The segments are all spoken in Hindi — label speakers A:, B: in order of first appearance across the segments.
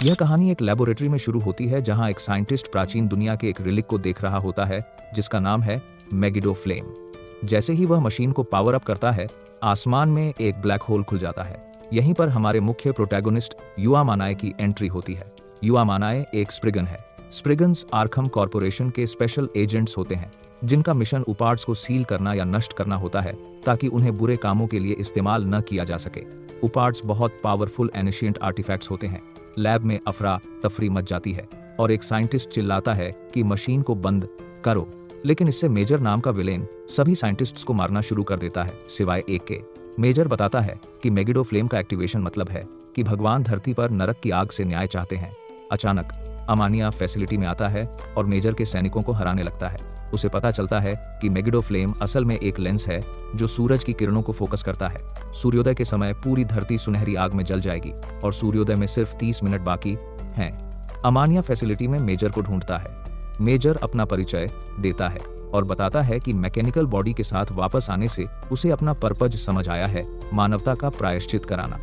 A: यह कहानी एक लेबोरेटरी में शुरू होती है जहां एक साइंटिस्ट प्राचीन दुनिया के एक रिलिक को देख रहा होता है जिसका नाम है मेगिडो फ्लेम। जैसे ही वह मशीन को पावर अप करता है, आसमान में एक ब्लैक होल खुल जाता है। यहीं पर हमारे मुख्य प्रोटैगोनिस्ट युआ मानाए की एंट्री होती है। युआ मानाए एक स्प्रिगन है। स्प्रिगन्स आर्खम कॉरपोरेशन के स्पेशल एजेंट्स होते हैं जिनका मिशन उपार्ट्स को सील करना या नष्ट करना होता है ताकि उन्हें बुरे कामों के लिए इस्तेमाल न किया जा सके। उपार्ट्स बहुत पावरफुल एनिशिएंट आर्टिफैक्ट्स होते हैं। लैब में अफरा तफरी मच जाती है और एक साइंटिस्ट चिल्लाता है कि मशीन को बंद करो, लेकिन इससे मेजर नाम का विलेन सभी साइंटिस्ट्स को मारना शुरू कर देता है सिवाय एक के। मेजर बताता है कि मेगिडो फ्लेम का एक्टिवेशन मतलब है कि भगवान धरती पर नरक की आग से न्याय चाहते हैं। अचानक अमानिया फैसिलिटी में आता है और मेजर के सैनिकों को हराने लगता है। उसे पता चलता है कि मेगिडो फ्लेम असल में एक लेंस है जो सूरज की किरणों को फोकस करता है। सूर्योदय के समय पूरी धरती सुनहरी आग में जल जाएगी और सूर्योदय में सिर्फ 30 मिनट बाकी हैं। अमानिया फैसिलिटी में मेजर को ढूंढता है। मेजर अपना परिचय देता है और बताता है कि मैकेनिकल बॉडी के साथ वापस आने से उसे अपना पर्पज समझ आया है, मानवता का प्रायश्चित कराना।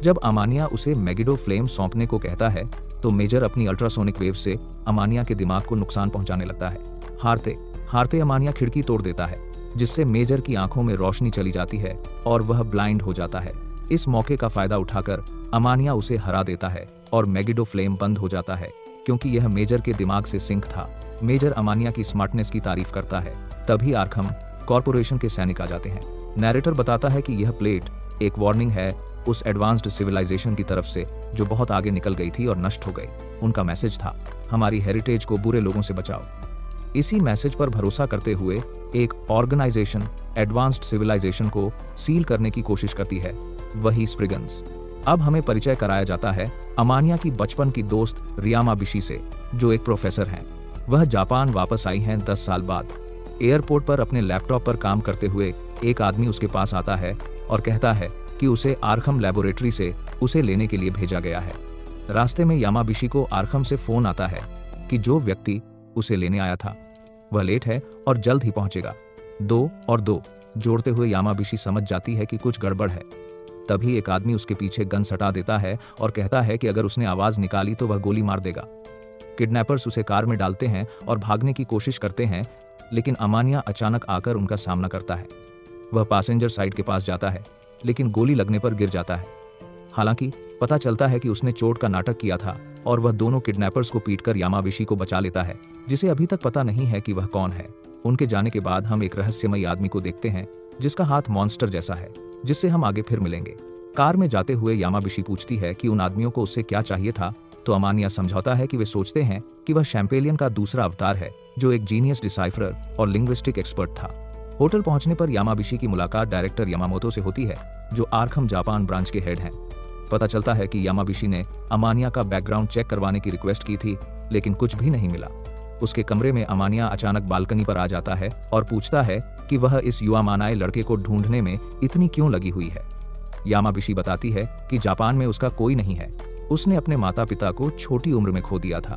A: जब अमानिया उसे मेगिडो फ्लेम सौंपने को कहता है तो मेजर अपनी अल्ट्रासोनिक वेव से अमानिया के दिमाग को नुकसान पहुंचाने लगता है। हारते हारते अमानिया खिड़की तोड़ देता है जिससे मेजर की आंखों में रोशनी चली जाती है और वह ब्लाइंड हो जाता है। इस मौके का फायदा उठाकर अमानिया उसे हरा देता है और मेगिडो फ्लेम बंद हो जाता है क्योंकि यह मेजर के दिमाग से सिंक था। मेजर अमानिया की स्मार्टनेस की तारीफ करता है। तभी आर्खम कॉरपोरेशन के सैनिक आ जाते हैं। नैरेटर बताता है कि यह प्लेट एक वार्निंग है उस एडवांस्ड सिविलाइजेशन की तरफ से जो बहुत आगे निकल गई थी और नष्ट हो गई। उनका मैसेज था, हमारी हेरिटेज को बुरे लोगों से बचाओ। इसी मैसेज पर भरोसा करते हुए एक ऑर्गेनाइजेशन एडवांस्ड सिविलाइजेशन को सील करने की कोशिश करती है, वही स्प्रिगन्स। अब हमें परिचय कराया जाता है अमानिया की बचपन की दोस्त रियामाबिशी से, जो एक प्रोफेसर हैं। वह जापान वापस आई हैं 10 साल बाद। एयरपोर्ट पर अपने लैपटॉप पर काम करते हुए एक आदमी उसके पास आता है और कहता है कि उसे आर्खम लेबोरेटरी से उसे लेने के लिए भेजा गया है। रास्ते में यामाबिशी को आर्खम से फोन आता है कि जो व्यक्ति उसे लेने आया था वह लेट है और जल्द ही पहुंचेगा। 2 और 2 जोड़ते हुए यामाबिशी समझ जाती है कि कुछ गड़बड़ है। तभी एक आदमी उसके पीछे गन सटा देता है और कहता है कि अगर उसने आवाज निकाली तो वह गोली मार देगा। किडनैपर्स उसे कार में डालते हैं और भागने की कोशिश करते हैं, लेकिन अमानिया अचानक आकर उनका सामना करता है। वह पैसेंजर साइड के पास जाता है लेकिन गोली लगने पर गिर जाता है। हालांकि पता चलता है कि उसने चोट का नाटक किया था और वह दोनों किडनैपर्स को पीटकर यामाबिशी को बचा लेता है, जिसे अभी तक पता नहीं है कि वह कौन है। उनके जाने के बाद हम एक रहस्यमयी आदमी को देखते हैं जिसका हाथ मॉन्स्टर जैसा है, जिससे हम आगे फिर मिलेंगे। कार में जाते हुए यामाबिशी पूछती है कि उन आदमियों को उससे क्या चाहिए था, तो अमानिया समझाता है कि वे सोचते हैं कि वह शैंपेलियन का दूसरा अवतार है जो एक जीनियस डिसाइफरर और लिंग्विस्टिक एक्सपर्ट था। होटल पहुंचने पर यामाबिशी की मुलाकात डायरेक्टर यामामोतो से होती है जो आर्खम जापान ब्रांच के हेड हैं। पता चलता है कि यामाबिशी ने अमानिया का बैकग्राउंड चेक करवाने की रिक्वेस्ट की थी, लेकिन कुछ भी नहीं मिला। उसके कमरे में अमानिया अचानक बालकनी पर आ जाता है और पूछता है कि वह इस युवा मानाए लड़के को ढूंढने में इतनी क्यों लगी हुई है। यामाबिशी बताती है कि जापान में उसका कोई नहीं है। उसने अपने माता पिता को छोटी उम्र में खो दिया था,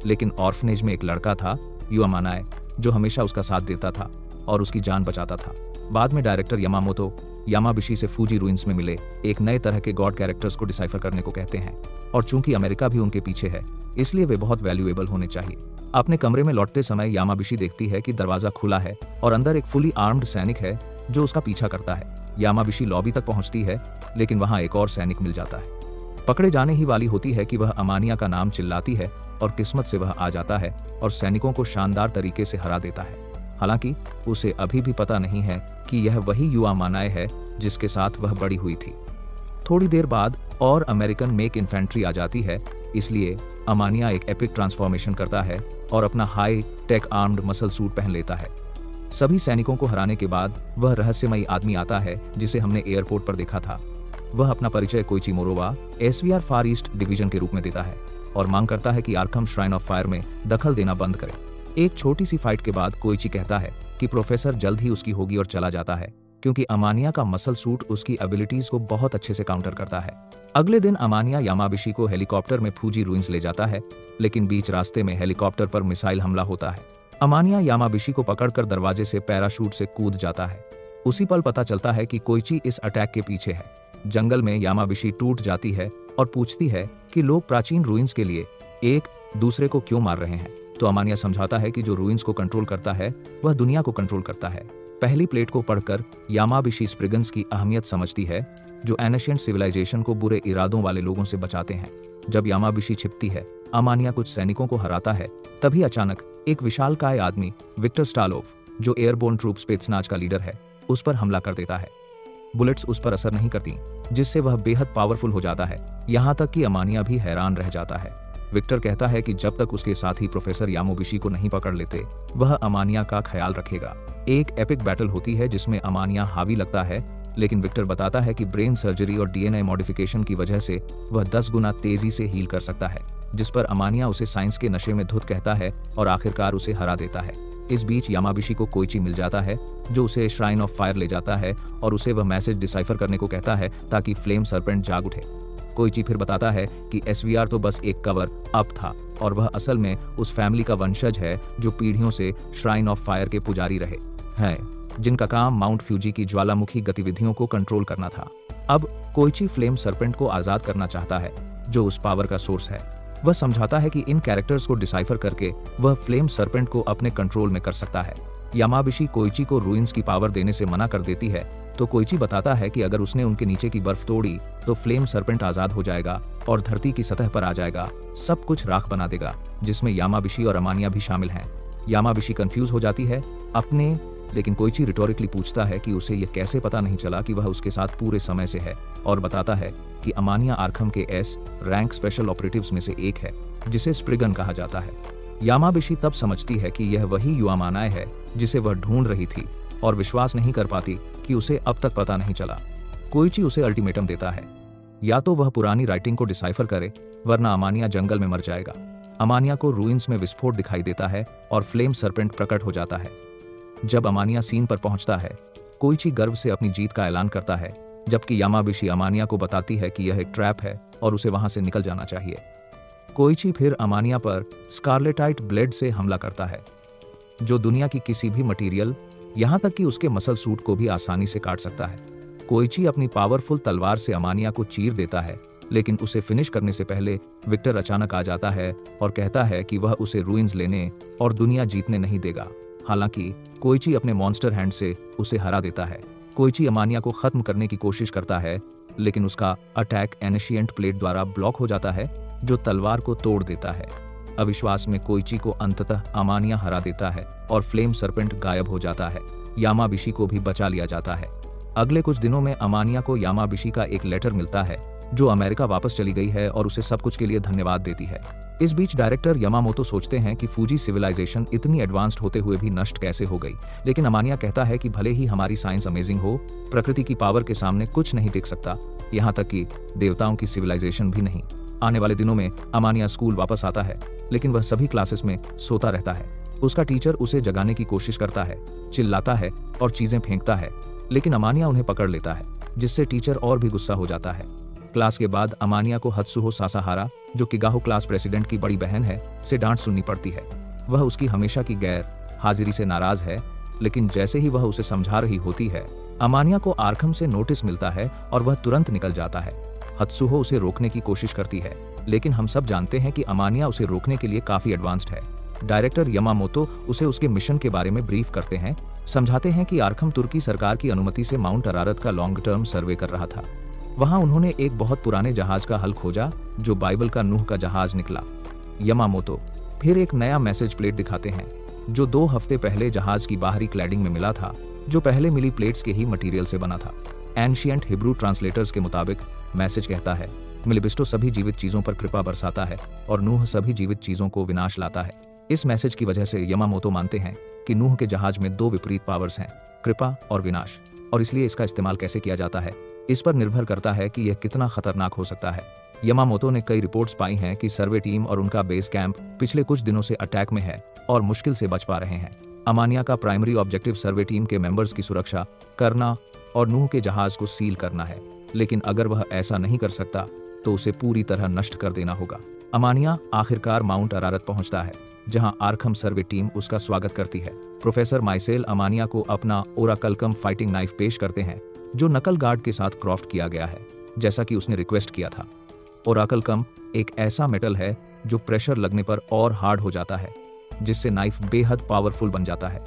A: लेकिन ऑर्फनेज में एक लड़का था युवा मानाए जो हमेशा उसका साथ देता था और उसकी जान बचाता था। बाद में डायरेक्टर यामामोतो यामाबिशी से फूजी रूइंस में मिले एक नए तरह के गॉड कैरेक्टर्स को डिसाइफर करने को कहते हैं, और चूंकि अमेरिका भी उनके पीछे है इसलिए वे बहुत वैल्यूएबल होने चाहिए। अपने कमरे में लौटते समय यामाबिशी देखती है कि दरवाजा खुला है और अंदर एक फुली आर्म्ड सैनिक है जो उसका पीछा करता है। यामाबिशी लॉबी तक पहुंचती है लेकिन वहां एक और सैनिक मिल जाता है। पकड़े जाने ही वाली होती है कि वह अमानिया का नाम चिल्लाती है और किस्मत से वह आ जाता है और सैनिकों को शानदार तरीके से हरा देता है। हालांकि उसे अभी भी पता नहीं है कि यह वही युवा मानाए है जिसके साथ वह बड़ी हुई थी। थोड़ी देर बाद और अमेरिकन मेक इन्फेंट्री आ जाती है, इसलिए अमानिया एक एपिक ट्रांसफॉर्मेशन करता है और अपना high tech armed muscle suit पहन लेता है। सभी सैनिकों को हराने के बाद वह रहस्यमयी आदमी आता है जिसे हमने एयरपोर्ट पर देखा था। वह अपना परिचय कोइची मोरोवा एसवीआर फार ईस्ट डिवीजन के रूप में देता है और मांग करता है कि आर्खम श्राइन ऑफ फायर में दखल देना बंद करे। एक छोटी सी फाइट के बाद कोइची कहता है कि प्रोफेसर जल्द ही उसकी होगी और चला जाता है क्योंकि अमानिया का मसल सूट उसकी एबिलिटीज को बहुत अच्छे से काउंटर करता है। अगले दिन अमानिया यामाबिशी को हेलीकॉप्टर में फूजी रूइंस ले जाता है, लेकिन बीच रास्ते में हेलीकॉप्टर पर मिसाइल हमला होता है। अमानिया यामाबिशी को पकड़कर दरवाजे से पैराशूट से कूद जाता है। उसी पल पता चलता है कि कोइची इस अटैक के पीछे है। जंगल में यामाबिशी टूट जाती है और पूछती है कि लोग प्राचीन रूइंस के लिए एक दूसरे को क्यों मार रहे हैं। तो अमानिया समझाता है कि जो रूइंस को कंट्रोल करता है वह दुनिया को कंट्रोल करता है। पहली प्लेट को पढ़कर यामाबिशी स्प्रिगन्स की अहमियत समझती है, जो एनशिएंट सिविलाइजेशन को बुरे इरादों वाले लोगों से बचाते हैं। जब यामाबिशी छिपती है, अमानिया कुछ सैनिकों को हराता है, तभी अचानक एक विशालकाय आदमी विक्टर स्टालोव, जो एयरबोर्न ट्रूप स्पेत्सनाज का लीडर है, उस पर हमला कर देता है। बुलेट्स उस पर असर नहीं करती, जिससे वह बेहद पावरफुल हो जाता है। यहाँ तक कि अमानिया भी हैरान रह जाता है। विक्टर कहता है कि जब तक उसके साथी प्रोफेसर यामाबिशी को नहीं पकड़ लेते, वह अमानिया का ख्याल रखेगा। एक एपिक बैटल होती है जिसमें अमानिया हावी लगता है, लेकिन विक्टर बताता है कि ब्रेन सर्जरी और डीएनए मॉडिफिकेशन की वजह से वह 10 गुना तेजी से हील कर सकता है, जिस पर अमानिया उसे साइंस के नशे में धुत कहता है और आखिरकार उसे हरा देता है। इस बीच यामाबिशी को कोइची मिल जाता है, जो उसे श्राइन ऑफ फायर ले जाता है और उसे वह मैसेज डिसाइफर करने को कहता है ताकि फ्लेम सरपेंट जाग उठे। कोइची फिर बताता है कि एसवीआर तो बस एक कवर अप था और वह असल में उस फैमिली का वंशज है जो पीढ़ियों से श्राइन ऑफ फायर के पुजारी रहे हैं, जिनका काम माउंट फ्यूजी की ज्वालामुखी गतिविधियों को कंट्रोल करना था। अब कोइची फ्लेम सरपेंट को आजाद करना चाहता है, जो उस पावर का सोर्स है। वह समझाता है कि इन कैरेक्टर्स को डिसाइफर करके वह फ्लेम सरपेंट को अपने कंट्रोल में कर सकता है। यामाबिशी कोइची को रूइंस की पावर देने से मना कर देती है, तो कोइची बताता है कि अगर उसने उनके नीचे की बर्फ तोड़ी तो फ्लेम सरपेंट आजाद हो जाएगा और धरती की सतह पर आ जाएगा, सब कुछ राख बना देगा, जिसमें यामाबिशी और अमानिया भी शामिल हैं। यामाबिशी कंफ्यूज हो जाती है लेकिन कोइची रिटोरिकली पूछता है कि उसे यह कैसे पता नहीं चला कि वह उसके साथ पूरे समय से है, और बताता है कि अमानिया आर्खम के एस रैंक स्पेशल ऑपरेटिव्स में से एक है, जिसे स्प्रिगन कहा जाता है। यामाबिशी तब समझती है कि यह वही युआमानाए है जिसे वह ढूंढ रही थी और विश्वास नहीं कर पाती कि उसे अब तक पता नहीं चला। कोइची उसे अल्टीमेटम देता है, या तो वह पुरानी राइटिंग को डिसाइफर करे, वरना अमानिया जंगल में मर जाएगा। अमानिया को रूइंस में विस्फोट दिखाई देता है और फ्लेम सरपेंट प्रकट हो जाता है। जब अमानिया सीन पर पहुंचता है, कोइची गर्व से अपनी जीत का ऐलान करता है, जबकि यामाबिशी अमानिया को बताती है कि यह एक ट्रैप है और उसे वहां से निकल जाना चाहिए। कोइची फिर अमानिया पर स्कारलेटाइट ब्लेड से हमला करता है, जो दुनिया की किसी भी मटेरियल, यहां तक कि उसके मसल सूट को भी आसानी से काट सकता है। कोइची अपनी पावरफुल तलवार से अमानिया को चीर देता है, लेकिन उसे फिनिश करने से पहले विक्टर अचानक आ जाता है और कहता है कि वह उसे रूइंस लेने और दुनिया जीतने नहीं देगा। हालांकि कोइची अपने मॉन्स्टर हैंड से उसे हरा देता है। कोइची अमानिया को खत्म करने की कोशिश करता है, लेकिन उसका अटैक एनशिएंट प्लेट द्वारा ब्लॉक हो जाता है, जो तलवार को तोड़ देता है। अविश्वास में कोइची को अंततः अमानिया हरा देता है और फ्लेम सरपेंट गायब हो जाता है। यामाबिशी को भी बचा लिया जाता है। अगले कुछ दिनों में अमानिया को यामाबिशी का एक लेटर मिलता है, जो अमेरिका वापस चली गई है और उसे सब कुछ के लिए धन्यवाद देती है। इस बीच डायरेक्टर यमामोतो सोचते हैं कि फूजी सिविलाइजेशन इतनी एडवांस्ड होते हुए भी नष्ट कैसे हो गई, लेकिन अमानिया कहता है कि भले ही हमारी साइंस अमेजिंग हो, प्रकृति की पावर के सामने कुछ नहीं टिक सकता, यहाँ तक कि देवताओं की सिविलाइजेशन भी नहीं। आने वाले दिनों में अमानिया स्कूल वापस आता है, लेकिन वह सभी क्लासेस में सोता रहता है। उसका टीचर उसे जगाने की कोशिश करता है, चिल्लाता है और चीजें फेंकता है, लेकिन अमानिया उन्हें पकड़ लेता है, जिससे टीचर और भी गुस्सा हो जाता है। क्लास के बाद अमानिया को हत्सुहो सासाहारा, जो किगाहो क्लास प्रेसिडेंट की बड़ी बहन है, से डांट सुननी पड़ती है। वह उसकी हमेशा की गैर हाजिरी से नाराज है, लेकिन जैसे ही वह उसे समझा रही होती है, अमानिया को आर्खम से नोटिस मिलता है और वह तुरंत निकल जाता है। हत्सुहो उसे रोकने की कोशिश करती है, लेकिन हम सब जानते हैं कि अमानिया उसे रोकने के लिए काफी एडवांस्ड है। डायरेक्टर यमामोतो उसे उसके मिशन के बारे में ब्रीफ करते हैं, समझाते हैं कि आर्खम तुर्की सरकार की अनुमति से माउंट अरारत का लॉन्ग टर्म सर्वे कर रहा था। वहां उन्होंने एक बहुत पुराने जहाज का हल खोजा, जो बाइबल का नूह का जहाज निकला। यमामोतो फिर एक नया मैसेज प्लेट दिखाते हैं, जो 2 हफ्ते पहले जहाज की बाहरी क्लैडिंग में मिला था, जो पहले मिली प्लेट्स के ही मटेरियल से बना था। एंशिएंट हिब्रू ट्रांसलेटर्स के मुताबिक मैसेज कहता है, मिलिबिस्टो सभी जीवित चीजों पर कृपा बरसाता है और नूह सभी जीवित चीजों को विनाश लाता है। इस मैसेज की वजह से यमामोतो मानते हैं कि नूह के जहाज में 2 विपरीत पावर्स हैं, कृपा और विनाश, और इसलिए इसका इस्तेमाल कैसे किया जाता है इस पर निर्भर करता है कि यह कितना खतरनाक हो सकता है। यमामोतो ने कई रिपोर्ट्स पाई हैं कि सर्वे टीम और उनका बेस कैंप पिछले कुछ दिनों से अटैक में है और मुश्किल से बच पा रहे हैं। अमानिया का प्राइमरी ऑब्जेक्टिव सर्वे टीम के मेंबर्स की सुरक्षा करना और नूह के जहाज को सील करना है, लेकिन अगर वह ऐसा नहीं कर सकता तो उसे पूरी तरह नष्ट कर देना होगा। अमानिया आखिरकार माउंट अरारत पहुंचता है, जहां आर्खम सर्वे टीम उसका स्वागत करती है। प्रोफेसर माइसेल अमानिया को अपना ओराकल्कम फाइटिंग नाइफ पेश करते हैं, जो नकल गार्ड के साथ क्राफ्ट किया गया है, जैसा कि उसने रिक्वेस्ट किया था। ओराकल कम एक ऐसा मेटल है जो प्रेशर लगने पर और हार्ड हो जाता है, जिससे नाइफ बेहद पावरफुल बन जाता है।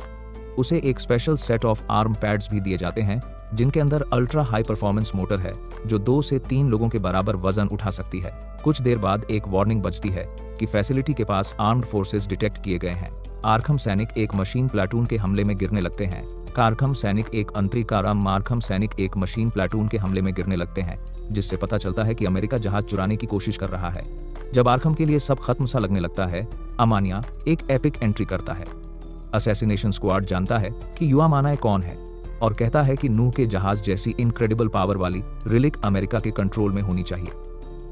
A: उसे एक special set of arm pads भी दिए जाते हैं जिनके अंदर अल्ट्रा हाई परफॉर्मेंस मोटर है जो 2 से 3 लोगों के बराबर वजन उठा सकती है। कुछ देर बाद एक वार्निंग बजती है कि फैसिलिटी के पास आर्म्ड फोर्सेस डिटेक्ट किए गए हैं। आर्खम सैनिक एक मशीन प्लाटून के हमले में गिरने लगते हैं। कारखम सैनिक एक अंतरिकाराम मार्खम सैनिक एक मशीन प्लाटून के हमले में गिरने लगते हैं, जिससे पता चलता है कि अमेरिका जहाज चुराने की कोशिश कर रहा है। जब आर्खम के लिए सब खत्म सा लगने लगता है, अमानिया एक एपिक एंट्री करता है। असैसिनेशन स्क्वाड जानता है कि युवा मानाए कौन है और कहता है कि नूह के जहाज जैसी इनक्रेडिबल पावर वाली रिलिक अमेरिका के कंट्रोल में होनी चाहिए।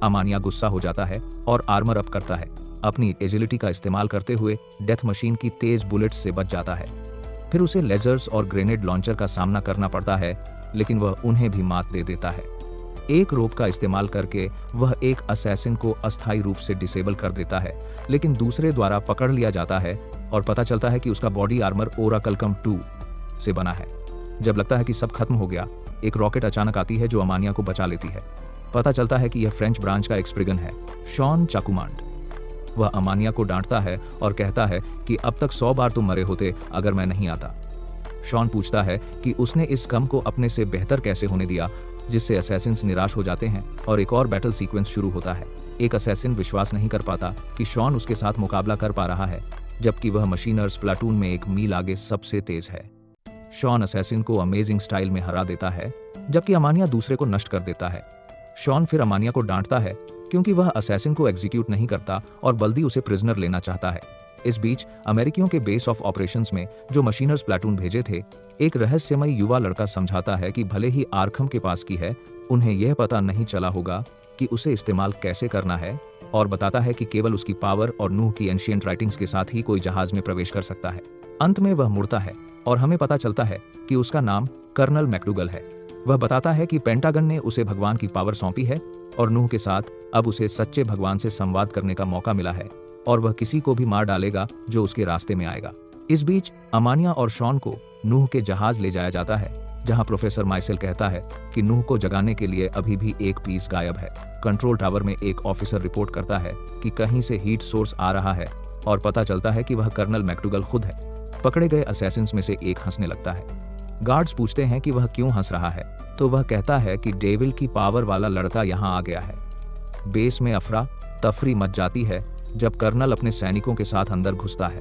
A: अमानिया गुस्सा हो जाता है और आर्मर अप करता है। अपनी एजिलिटी का इस्तेमाल करते हुए डेथ मशीन की तेज बुलेट्स से बच जाता है। फिर उसे लेजर्स और ग्रेनेड लॉन्चर का सामना करना पड़ता है, लेकिन वह उन्हें भी मात दे देता है। एक रोप का इस्तेमाल करके वह एक असैसिन को अस्थायी रूप से डिसेबल कर देता है, लेकिन दूसरे द्वारा पकड़ लिया जाता है और पता चलता है कि उसका बॉडी आर्मर ओराकलकम 2 से बना है। जब लगता है कि सब खत्म हो गया, एक रॉकेट अचानक आती है जो अमानिया को बचा लेती है। पता चलता है कि यह फ्रेंच ब्रांच का एक स्प्रिगन है, शॉन चाकुमांड। वह अमानिया को डांटता है और कहता है कि अब तक 100 बार तुम मरे होते अगर मैं नहीं आता। शॉन पूछता है कि उसने इस कम को अपने से बेहतर कैसे होने दिया, जिससे असैसिन्स निराश हो जाते हैं और एक और बैटल सीक्वेंस शुरू होता है। एक असैसिन विश्वास नहीं कर पाता कि शॉन उसके साथ मुकाबला कर पा रहा है, जबकि वह मशीनर्स प्लाटून में एक मील आगे सबसे तेज है। शॉन असैसिन को अमेजिंग स्टाइल में हरा देता है, जबकि अमानिया दूसरे को नष्ट कर देता है। शॉन फिर अमानिया को डांटता है क्योंकि वह असैसिन को एग्जीक्यूट नहीं करता और बल्दी उसे प्रिजनर लेना चाहता है। इस बीच अमेरिकियों के बेस ऑफ ऑपरेशंस में जो मशीनर्स प्लाटून भेजे थे, एक रहस्यमयी युवा लड़का समझाता है कि भले ही आर्खम के पास की है, उन्हें यह पता नहीं चला होगा कि उसे इस्तेमाल कैसे करना है, और बताता है कि केवल उसकी पावर और नूह की एंशिएंट राइटिंग्स के साथ ही कोई जहाज में प्रवेश कर सकता है। अंत में वह मुड़ता है और हमें पता चलता है कि उसका नाम कर्नल मैकडुगल है। वह बताता है कि पेंटागन ने उसे भगवान की पावर सौंपी है और नूह के साथ अब उसे सच्चे भगवान से संवाद करने का मौका मिला है और वह किसी को भी मार डालेगा जो उसके रास्ते में आएगा। इस बीच अमानिया और शॉन को नूह के जहाज ले जाया जाता है, जहां प्रोफेसर माइसेल कहता है कि नूह को जगाने के लिए अभी भी एक पीस गायब है। कंट्रोल टावर में एक ऑफिसर रिपोर्ट करता है कि कहीं से हीट सोर्स आ रहा है और पता चलता है कि वह कर्नल मैकडुगल खुद है। पकड़े गए असैसिन्स में से एक हंसने लगता है। गार्ड्स पूछते हैं कि वह क्यों हंस रहा है, तो वह कहता है कि डेविल की पावर वाला लड़का यहां आ गया है। बेस में अफरा तफरी मच जाती है जब कर्नल अपने सैनिकों के साथ अंदर घुसता है।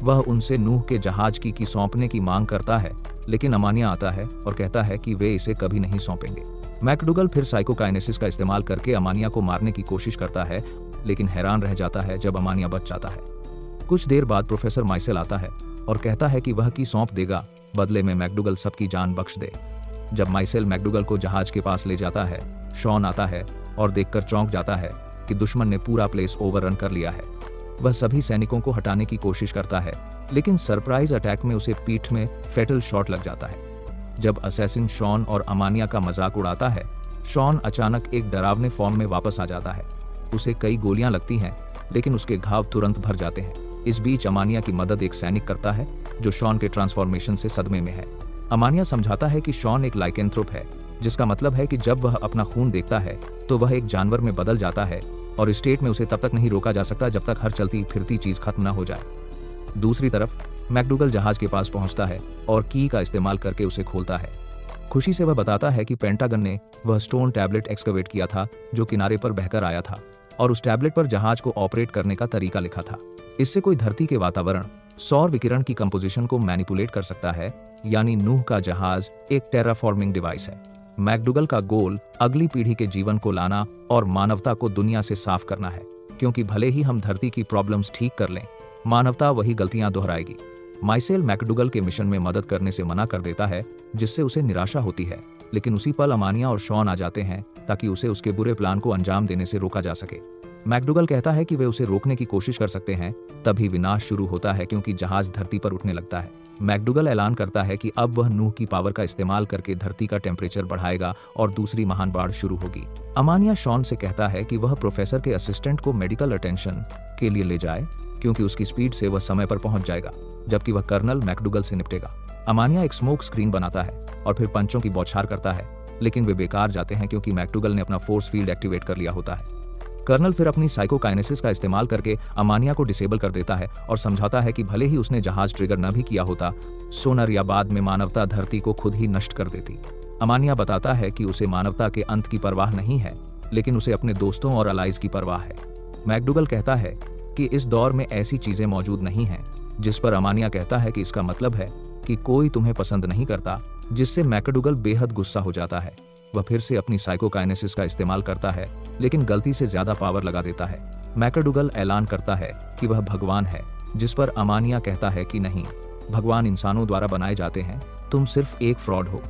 A: वह उनसे नूह के जहाज की सौंपने की मांग करता है, लेकिन अमानिया आता है और कहता है कि वे इसे कभी नहीं सौंपेंगे। मैकडुगल फिर साइकोकाइनेसिस का इस्तेमाल करके अमानिया को मारने की कोशिश करता है, लेकिन हैरान रह जाता है जब अमानिया बच जाता है। कुछ देर बाद प्रोफेसर माइसेल आता है और कहता है कि वह की सौंप देगा, बदले में मैकडुगल सबकी जान बख्श दे। जब माइसेल मैकडुगल को जहाज के पास ले जाता है, शॉन आता है और देखकर चौंक जाता है कि दुश्मन ने पूरा प्लेस ओवररन कर लिया है। वह सभी सैनिकों को हटाने की कोशिश करता है, लेकिन सरप्राइज अटैक में उसे पीठ में फेटल शॉट लग जाता है। जब असैसिन शॉन और अमानिया का मजाक उड़ाता है, शॉन अचानक एक डरावने फॉर्म में वापस आ जाता है। उसे कई गोलियां लगती हैं, लेकिन उसके घाव तुरंत भर जाते हैं। इस बीच अमानिया की मदद एक सैनिक करता है जो शॉन के ट्रांसफॉर्मेशन से सदमे में है। अमानिया समझाता है कि शॉन एक लाइकेंथ्रोप है, जिसका मतलब है कि जब वह अपना खून देखता है तो वह एक जानवर में बदल जाता है और इस स्टेट में उसे तब तक नहीं रोका जा सकता जब तक हर चलती फिरती चीज खत्म न हो जाए। दूसरी तरफ मैकडुगल जहाज के पास पहुंचता है और की का इस्तेमाल करके उसे खोलता है। खुशी से वह बताता है कि पेंटागन ने वह स्टोन टैबलेट एक्सकवेट किया था जो किनारे पर बहकर आया था और उस टैबलेट पर जहाज को ऑपरेट करने का तरीका लिखा था। इससे कोई धरती के वातावरण, सौर विकिरण की कंपोजिशन को मैनिपुलेट कर सकता है, यानी नूह का जहाज एक टेराफॉर्मिंग डिवाइस है। मैकडुगल का गोल अगली पीढ़ी के जीवन को लाना और मानवता को दुनिया से साफ करना है, क्योंकि भले ही हम धरती की प्रॉब्लम्स ठीक कर लें, मानवता वही गलतियां दोहराएगी। माइसेल मैकडुगल के मिशन में मदद करने से मना कर देता है, जिससे उसे निराशा होती है, लेकिन उसी पल अमानिया और शॉन आ जाते हैं ताकि उसे उसके बुरे प्लान को अंजाम देने से रोका जा सके। मैकडुगल कहता है कि वे उसे रोकने की कोशिश कर सकते हैं, तभी विनाश शुरू होता है क्योंकि जहाज धरती पर उठने लगता है। मैकडुगल ऐलान करता है कि अब वह नूह की पावर का इस्तेमाल करके धरती का टेम्परेचर बढ़ाएगा और दूसरी महान बाढ़ शुरू होगी। अमानिया शॉन से कहता है कि वह प्रोफेसर के असिस्टेंट को मेडिकल अटेंशन के लिए ले जाए, क्योंकि उसकी स्पीड से वह समय पर पहुंच जाएगा, जबकि वह कर्नल मैकडुगल से निपटेगा। अमानिया एक स्मोक स्क्रीन बनाता है और फिर पंचों की बौछार करता है, लेकिन वे बेकार जाते हैं क्योंकि मैकडुगल ने अपना फोर्स फील्ड एक्टिवेट कर लिया होता है। कर्नल फिर अपनी साइकोकाइनेसिस का इस्तेमाल करके अमानिया को डिसेबल कर देता है और समझाता है कि भले ही उसने जहाज ट्रिगर न भी किया होता, सोनर या बाद में मानवता धरती को खुद ही नष्ट कर देती। अमानिया बताता है कि उसे मानवता के अंत की परवाह नहीं है, लेकिन उसे अपने दोस्तों और अलाइज की परवाह है। मैकडूगल कहता है कि इस दौर में ऐसी चीजें मौजूद नहीं हैं, जिस पर अमानिया कहता है कि इसका मतलब है कि कोई तुम्हें पसंद नहीं करता, जिससे मैकडूगल बेहद गुस्सा हो जाता है। वह फिर से अपनी साइकोकाइनेसिस का इस्तेमाल करता है, लेकिन गलती से ज्यादा पावर लगा देता है। मैकडूगल ऐलान करता है कि वह भगवान है, जिस पर अमानिया कहता है कि नहीं, भगवान इंसानों द्वारा बनाए जाते हैं, तुम सिर्फ एक फ्रॉड हो।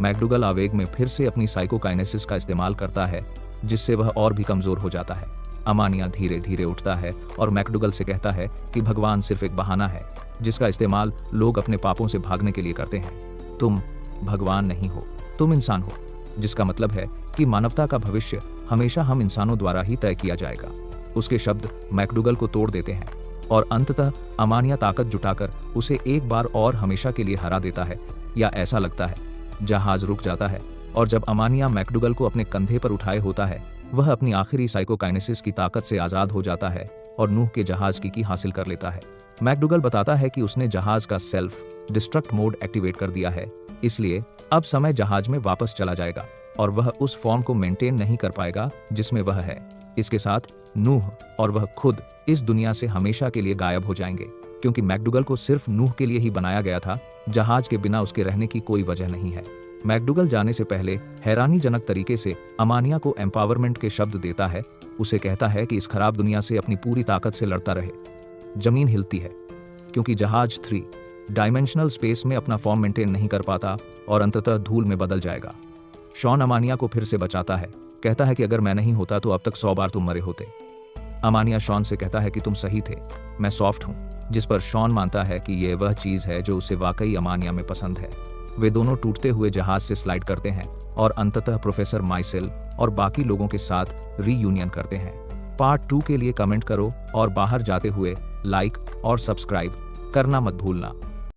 A: मैकडूगल आवेग में फिर से अपनी साइकोकाइनेसिस का इस्तेमाल करता है, जिससे वह और भी कमजोर हो जाता है। अमानिया धीरे धीरे उठता है और मैकडूगल से कहता है कि भगवान सिर्फ एक बहाना है, जिसका इस्तेमाल लोग अपने पापों से भागने के लिए करते हैं। तुम भगवान नहीं हो, तुम इंसान हो, जिसका मतलब है कि मानवता का भविष्य हमेशा हम इंसानों द्वारा ही तय किया जाएगा। उसके शब्द मैकडूगल को तोड़ देते हैं और अंततः अमानिया ताकत जुटाकर उसे एक बार और हमेशा के लिए हरा देता है, या ऐसा लगता है। जहाज रुक जाता है और जब अमानिया मैकडूगल को अपने कंधे पर उठाए होता है, वह अपनी आखिरी साइकोकाइनेसिस की ताकत से आजाद हो जाता है और नूह के जहाज की हासिल कर लेता है। मैकडूगल बताता है कि उसने जहाज का सेल्फ डिस्ट्रक्ट मोड एक्टिवेट कर दिया है, इसलिए अब समय जहाज में वापस चला जाएगा और वह उस फॉर्म को मेंटेन नहीं कर पाएगा जिसमें वह है। इसके साथ नूह और वह खुद इस दुनिया से हमेशा के लिए गायब हो जाएंगे, क्योंकि मैकडूगल को सिर्फ नूह के लिए ही बनाया गया था। जहाज के बिना उसके रहने की कोई वजह नहीं है। मैकडूगल जाने से पहले हैरानीजनक तरीके से अमानिया को एम्पावरमेंट के शब्द देता है। उसे कहता है कि इस खराब दुनिया से अपनी पूरी ताकत से लड़ता रहे। जमीन हिलती है क्योंकि जहाज 3 डायमेंशनल स्पेस में अपना फॉर्म मेंटेन नहीं कर पाता और अंततः धूल में बदल जाएगा। शॉन अमानिया को फिर से बचाता है, कहता है कि अगर मैं नहीं होता तो अब तक 100 बार तुम मरे होते। अमानिया शॉन से कहता है कि तुम सही थे, मैं सॉफ्ट हूँ, जिस पर शॉन मानता है कि यह वह चीज है जो उसे वाकई अमानिया में पसंद है। वे दोनों टूटते हुए जहाज से स्लाइड करते हैं और अंततः प्रोफेसर माइसेल और बाकी लोगों के साथ रीयूनियन करते हैं। पार्ट 2 के लिए कमेंट करो और बाहर जाते हुए लाइक और सब्सक्राइब करना मत भूलना।